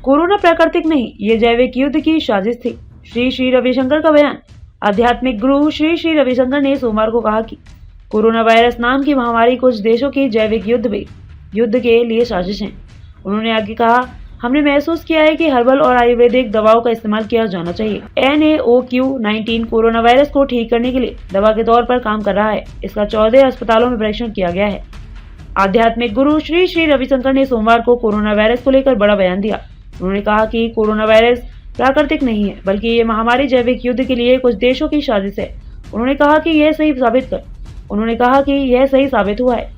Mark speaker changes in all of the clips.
Speaker 1: Corona प्राकृतिक नहीं, ये जैविक युद्ध की साजिश थी। श्री श्री रविशंकर का बयान। आध्यात्मिक गुरु श्री श्री रविशंकर ने सोमवार को कहा कि कोरोना वायरस नाम की महामारी कुछ देशों की जैविक युद्ध के लिए साजिश है। उन्होंने आगे कहा, हमने महसूस किया है कि हर्बल और आयुर्वेदिक दवाओं का इस्तेमाल किया जाना चाहिए। NaOQ-19 कोरोना वायरस को ठीक करने के लिए दवा के तौर पर काम कर रहा है। इसका 14 अस्पतालों में परीक्षण किया गया है। आध्यात्मिक गुरु श्री श्री रविशंकर ने सोमवार को कोरोना वायरस को लेकर बड़ा बयान दिया। उन्होंने कहा कि कोरोना वायरस प्राकृतिक नहीं है, बल्कि ये महामारी जैविक युद्ध के लिए कुछ देशों की साजिश है। उन्होंने कहा कि यह सही साबित हुआ है,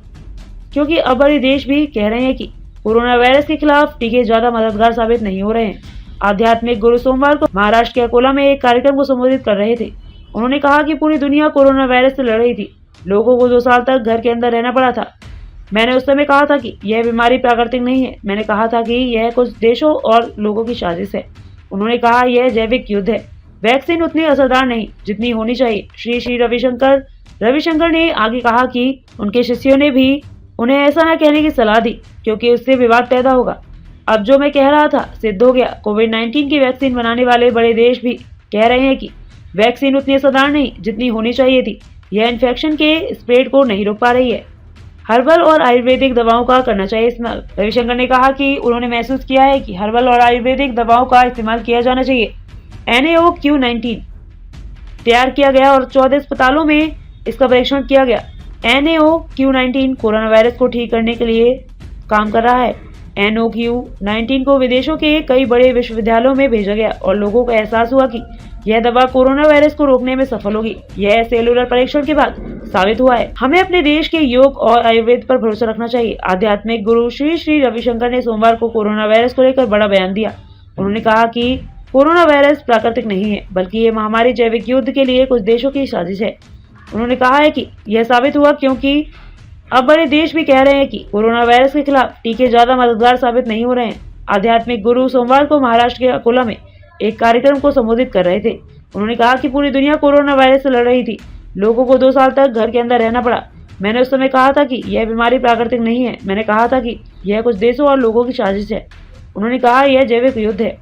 Speaker 1: क्योंकि अब बड़े देश भी कह रहे हैं कि कोरोना वायरस के खिलाफ टीके ज्यादा मददगार साबित नहीं हो रहे हैं। आध्यात्मिक गुरु सोमवार को महाराष्ट्र के अकोला में एक कार्यक्रम को संबोधित कर रहे थे। उन्होंने कहा कि पूरी दुनिया कोरोना वायरस से लड़ रही थी। लोगों को 2 साल तक घर के अंदर रहना पड़ा था। मैंने उस समय कहा था कि यह बीमारी प्राकृतिक नहीं है। मैंने कहा था कि यह कुछ देशों और लोगों की साजिश है। उन्होंने कहा, यह जैविक युद्ध है। वैक्सीन उतनी असरदार नहीं जितनी होनी चाहिए। श्री श्री रविशंकर ने आगे कहा कि उनके शिष्यों ने भी उन्हें ऐसा न कहने की सलाह दी, क्योंकि उससे विवाद पैदा होगा। अब जो मैं कह रहा था सिद्ध हो गया। कोविड-19 की वैक्सीन बनाने वाले बड़े देश भी कह रहे हैं कि वैक्सीन उतनी असरदार नहीं जितनी होनी चाहिए थी। यह इन्फेक्शन के स्प्रेड को नहीं रोक पा रही है। हर्बल और आयुर्वेदिक दवाओं का करना चाहिए इस्तेमाल। रविशंकर ने कहा कि उन्होंने महसूस किया है कि हर्बल और आयुर्वेदिक दवाओं का इस्तेमाल किया जाना चाहिए। NaOQ-19 तैयार किया गया और 14 अस्पतालों में इसका परीक्षण किया गया। NaOQ-19 कोरोना वायरस को ठीक करने के लिए काम कर रहा है। NaOQ-19 को विदेशों के कई बड़े विश्वविद्यालयों में भेजा गया और लोगों को एहसास हुआ कि यह दवा कोरोना वायरस को रोकने में सफल होगी। यह सेलुलर परीक्षण के बाद साबित हुआ है। हमें अपने देश के योग और आयुर्वेद पर भरोसा रखना चाहिए। आध्यात्मिक गुरु श्री श्री रविशंकर ने सोमवार को कोरोना वायरस को लेकर बड़ा बयान दिया। उन्होंने कहा कि कोरोना वायरस प्राकृतिक नहीं है, बल्कि ये महामारी जैविक युद्ध के लिए कुछ देशों की साजिश है। उन्होंने कहा है कि यह साबित हुआ, क्योंकि अब बड़े देश भी कह रहे हैं कि कोरोना वायरस के खिलाफ टीके ज्यादा मददगार साबित नहीं हो रहे हैं। आध्यात्मिक गुरु सोमवार को महाराष्ट्र के अकोला में एक कार्यक्रम को संबोधित कर रहे थे। उन्होंने कहा कि पूरी दुनिया कोरोना वायरस से लड़ रही थी। लोगों को 2 साल तक घर के अंदर रहना पड़ा। मैंने उस समय कहा था कि यह बीमारी प्राकृतिक नहीं है। मैंने कहा था कि यह कुछ देशों और लोगों की साजिश है। उन्होंने कहा, यह जैविक युद्ध है।